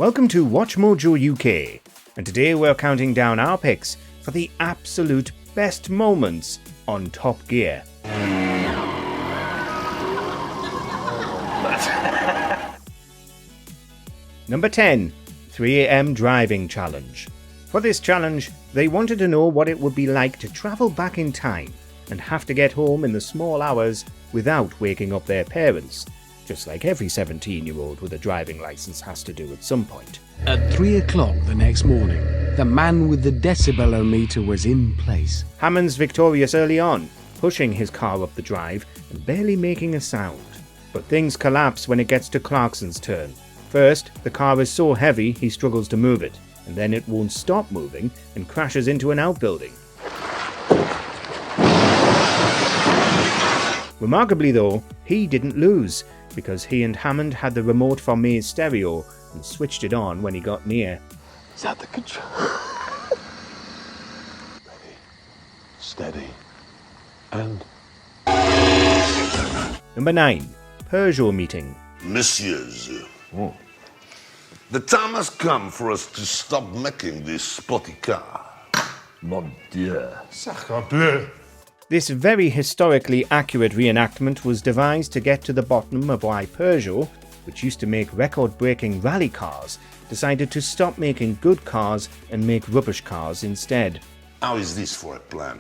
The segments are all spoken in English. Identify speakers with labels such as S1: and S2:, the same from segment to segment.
S1: Welcome to WatchMojoUK, and today we're counting down our picks for the absolute best moments on Top Gear. Number 10, 3 AM driving challenge. For this challenge, they wanted to know what it would be like to travel back in time and have to get home in the small hours without waking up their parents, just like every 17-year-old with a driving license has to do at some point.
S2: At 3 o'clock the next morning, the man with the decibelometer was in place.
S1: Hammond's victorious early on, pushing his car up the drive and barely making a sound. But things collapse when it gets to Clarkson's turn. First, the car is so heavy he struggles to move it, and then it won't stop moving and crashes into an outbuilding. Remarkably though, he didn't lose, because he and Hammond had the remote for May's stereo and switched it on when he got near.
S3: Is that the control? Ready, steady, and...
S1: Number 9. Peugeot meeting.
S4: Messieurs, the time has come for us to stop making this spotty car.
S3: Mon Dieu.
S4: Sacre bleu.
S1: This very historically accurate reenactment was devised to get to the bottom of why Peugeot, which used to make record-breaking rally cars, decided to stop making good cars and make rubbish cars instead.
S4: How is this for a plan?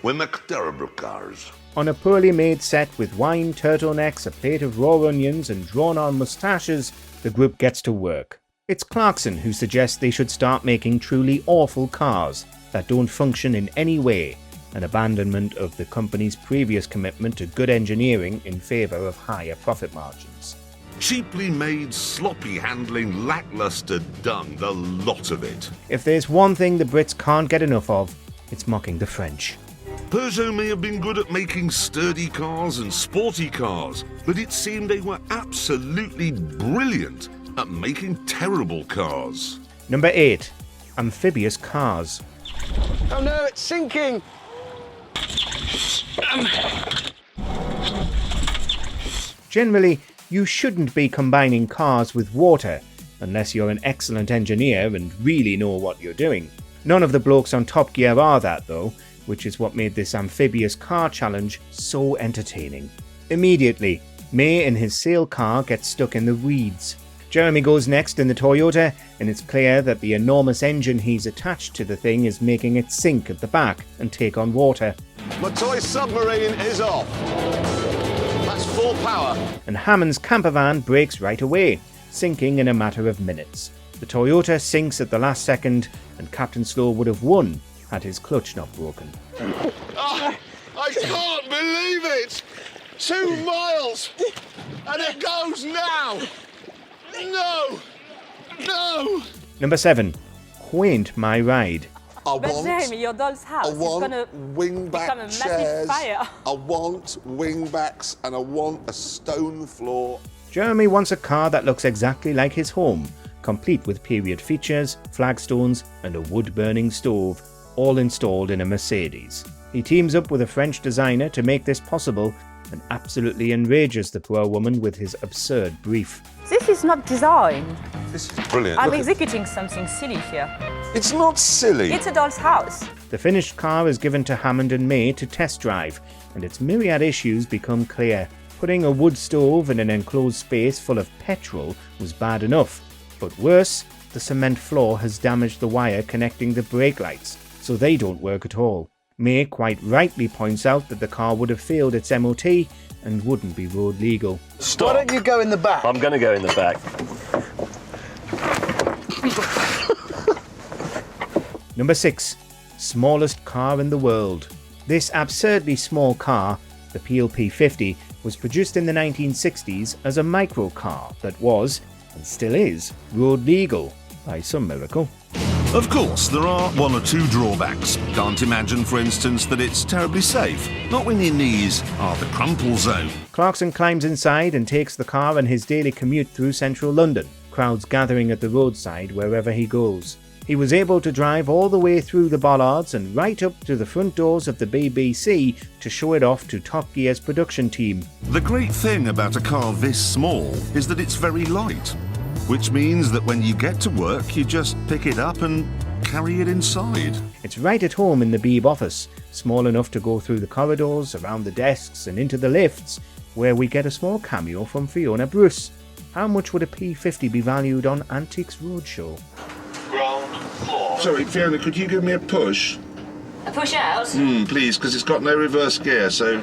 S4: We make terrible cars.
S1: On a poorly made set with wine turtlenecks, a plate of raw onions and drawn-on moustaches, the group gets to work. It's Clarkson who suggests they should start making truly awful cars that don't function in any way, an abandonment of the company's previous commitment to good engineering in favour of higher profit margins.
S4: Cheaply made, sloppy handling, lackluster dung, the lot of it.
S1: If there's one thing the Brits can't get enough of, it's mocking the French.
S4: Peugeot may have been good at making sturdy cars and sporty cars, but it seemed they were absolutely brilliant at making terrible cars.
S1: Number 8. Amphibious cars.
S2: Oh no, it's sinking!
S1: Generally, you shouldn't be combining cars with water, unless you're an excellent engineer and really know what you're doing. None of the blokes on Top Gear are that though, which is what made this amphibious car challenge so entertaining. Immediately, May in his sail car gets stuck in the weeds. Jeremy goes next in the Toyota, and it's clear that the enormous engine he's attached to the thing is making it sink at the back and take on water.
S3: My toy submarine is off. That's full power.
S1: And Hammond's campervan breaks right away, sinking in a matter of minutes. The Toyota sinks at the last second, and Captain Slow would have won had his clutch not broken.
S3: Oh, I can't believe it! 2 miles! And it goes now! No! No!
S1: Number 7. Quaint My Ride.
S3: I
S5: But Jeremy, your doll's house is gonna
S3: wingback
S5: become a massive
S3: chairs.
S5: fire.
S3: I want wingbacks and I want a stone floor.
S1: Jeremy wants a car that looks exactly like his home, complete with period features, flagstones and a wood-burning stove, all installed in a Mercedes. He teams up with a French designer to make this possible and absolutely enrages the poor woman with his absurd brief.
S5: This is not design.
S3: This is brilliant.
S5: I'm
S3: Look at-
S5: executing something silly here.
S3: It's not silly.
S5: It's a doll's house.
S1: The finished car is given to Hammond and May to test drive, and its myriad issues become clear. Putting a wood stove in an enclosed space full of petrol was bad enough, but worse, the cement floor has damaged the wire connecting the brake lights, so they don't work at all. May quite rightly points out that the car would have failed its MOT and wouldn't be road legal.
S3: Stop.
S6: Why don't you go in the back?
S7: I'm going to go in the back.
S1: Number 6. Smallest car in the world. This absurdly small car, the PE P50, was produced in the 1960s as a micro car that was, and still is, road legal, by some miracle.
S4: Of course, there are 1 or 2 drawbacks. Can't imagine, for instance, that it's terribly safe. Not when your knees are the crumple zone.
S1: Clarkson climbs inside and takes the car on his daily commute through central London, crowds gathering at the roadside wherever he goes. He was able to drive all the way through the bollards and right up to the front doors of the BBC to show it off to Top Gear's production team.
S4: The great thing about a car this small is that it's very light. which means that when you get to work, you just pick it up and carry it inside.
S1: It's right at home in the Beeb office, small enough to go through the corridors, around the desks and into the lifts, where we get a small cameo from Fiona Bruce. How much would a P50 be valued on Antiques Roadshow?
S3: Ground floor.
S4: Sorry, Fiona, could you give me a push?
S6: A push out?
S4: Please, because it's got no reverse gear, so...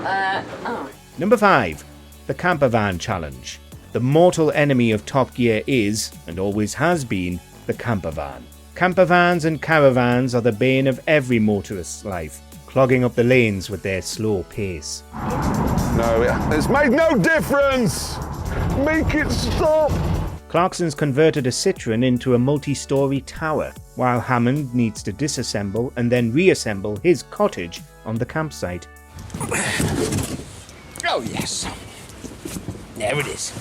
S1: Number 5. The Camper Van Challenge. The mortal enemy of Top Gear is, and always has been, the camper van. Camper vans and caravans are the bane of every motorist's life, clogging up the lanes with their slow pace.
S3: No, it's made no difference! Make it stop!
S1: Clarkson's converted a Citroën into a multi-storey tower, while Hammond needs to disassemble and then reassemble his cottage on the campsite.
S2: Oh, yes. There it is.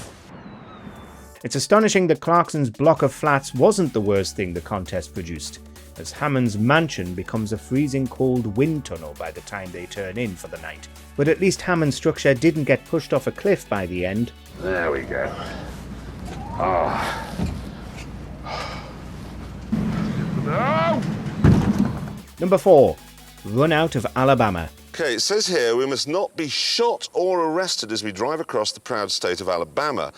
S1: It's astonishing that Clarkson's block of flats wasn't the worst thing the contest produced, as Hammond's mansion becomes a freezing cold wind tunnel by the time they turn in for the night. But at least Hammond's structure didn't get pushed off a cliff by the end.
S3: There we go. Oh.
S1: Number 4. Run out of Alabama.
S7: Okay, it says here we must not be shot or arrested as we drive across the proud state of Alabama,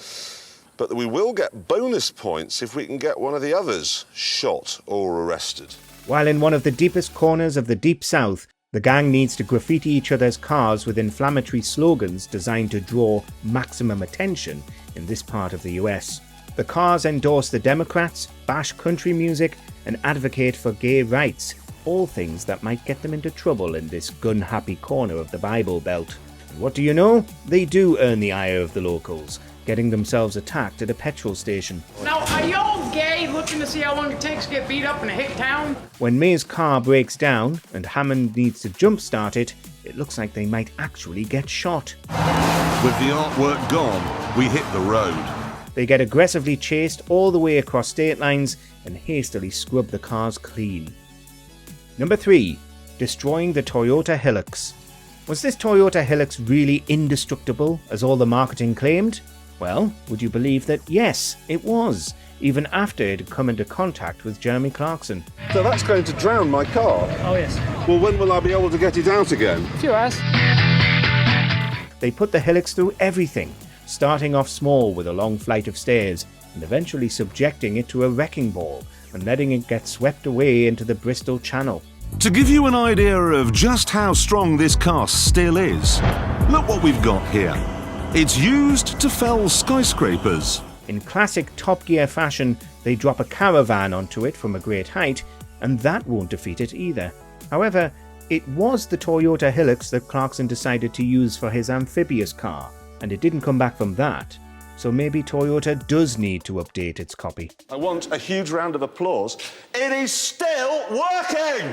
S7: but that we will get bonus points if we can get one of the others shot or arrested.
S1: While in one of the deepest corners of the Deep South, the gang needs to graffiti each other's cars with inflammatory slogans designed to draw maximum attention in this part of the US. The cars endorse the Democrats, bash country music, and advocate for gay rights, all things that might get them into trouble in this gun-happy corner of the Bible Belt. And what do you know? They do earn the ire of the locals, getting themselves attacked at a petrol station.
S8: Now, are y'all gay looking to see how long it takes to get beat up in a hick town?
S1: When May's car breaks down and Hammond needs to jump-start it, it looks like they might actually get shot.
S4: With the artwork gone, we hit the road.
S1: They get aggressively chased all the way across state lines and hastily scrub the cars clean. Number 3. Destroying the Toyota Helix. Was this Toyota Helix really indestructible, as all the marketing claimed? Well, would you believe that yes, it was, even after it had come into contact with Jeremy Clarkson.
S3: So that's going to drown my car?
S8: Oh, yes.
S3: Well, when will I be able to get it out again?
S8: A few hours.
S1: They put the Helix through everything, starting off small with a long flight of stairs, and eventually subjecting it to a wrecking ball and letting it get swept away into the Bristol Channel.
S4: To give you an idea of just how strong this car still is, look what we've got here. It's used to fell skyscrapers.
S1: In classic Top Gear fashion, they drop a caravan onto it from a great height, and that won't defeat it either. However, it was the Toyota Helix that Clarkson decided to use for his Amphibious car, and it didn't come back from that. So maybe Toyota does need to update its copy.
S3: I want a huge round of applause. It is still working!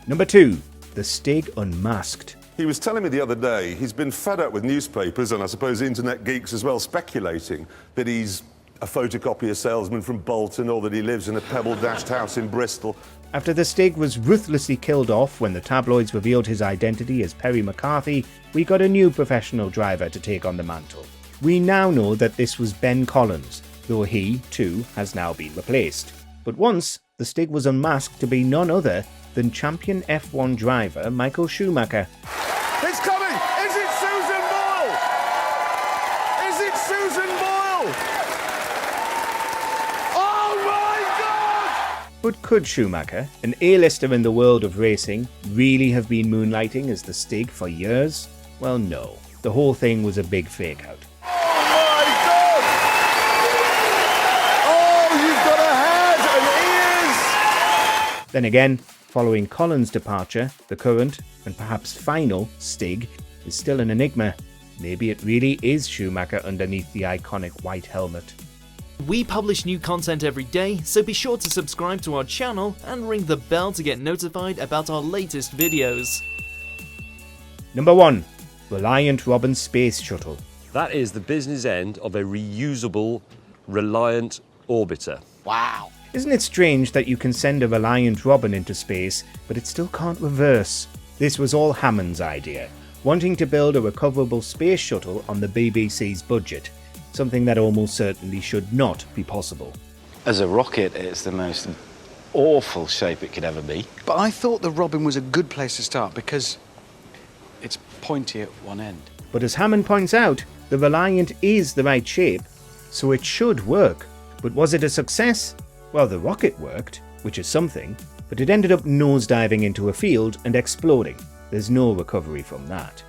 S1: Number 2. The Stig Unmasked.
S3: He was telling me the other day he's been fed up with newspapers and I suppose internet geeks as well speculating that he's a photocopier salesman from Bolton or that he lives in a pebble-dashed house in Bristol.
S1: After the Stig was ruthlessly killed off when the tabloids revealed his identity as Perry McCarthy, we got a new professional driver to take on the mantle. We now know that this was Ben Collins, though he, too, has now been replaced. But once, the Stig was unmasked to be none other than champion F1 driver Michael Schumacher.
S3: It's coming! Is it Susan Boyle? Is it Susan Boyle? Oh my God!
S1: But could Schumacher, an A-lister in the world of racing, really have been moonlighting as the Stig for years? Well, no. The whole thing was a big fake-out.
S3: Oh my God! Oh, you've got a head and ears!
S1: Then again, following Collins' departure, the current, and perhaps final, Stig is still an enigma. Maybe it really is Schumacher underneath the iconic white helmet.
S9: We publish new content every day, so be sure to subscribe to our channel and ring the bell to get notified about our latest videos.
S1: Number 1. Reliant Robin Space Shuttle.
S10: That is the business end of a reusable Reliant orbiter.
S2: Wow.
S1: Isn't it strange that you can send a Reliant Robin into space, but it still can't reverse? This was all Hammond's idea, wanting to build a recoverable space shuttle on the BBC's budget, something that almost certainly should not be possible.
S6: As a rocket, it's the most awful shape it could ever be.
S2: But I thought the Robin was a good place to start because it's pointy at one end.
S1: But as Hammond points out, the Reliant is the right shape, so it should work. But was it a success? Well, the rocket worked, which is something, but it ended up nosediving into a field and exploding. There's no recovery from that.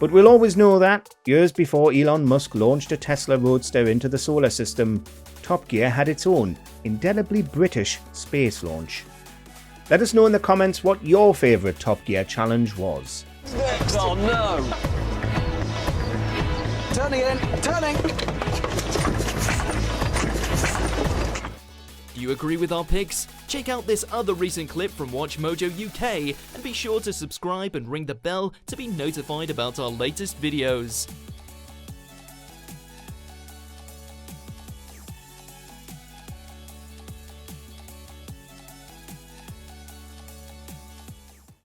S1: But we'll always know that, years before Elon Musk launched a Tesla Roadster into the solar system, Top Gear had its own, indelibly British space launch. Let us know in the comments what your favourite Top Gear challenge was.
S6: Oh no! Turning in! Turning!
S9: Do you agree with our picks? Check out this other recent clip from WatchMojoUK and be sure to subscribe and ring the bell to be notified about our latest videos.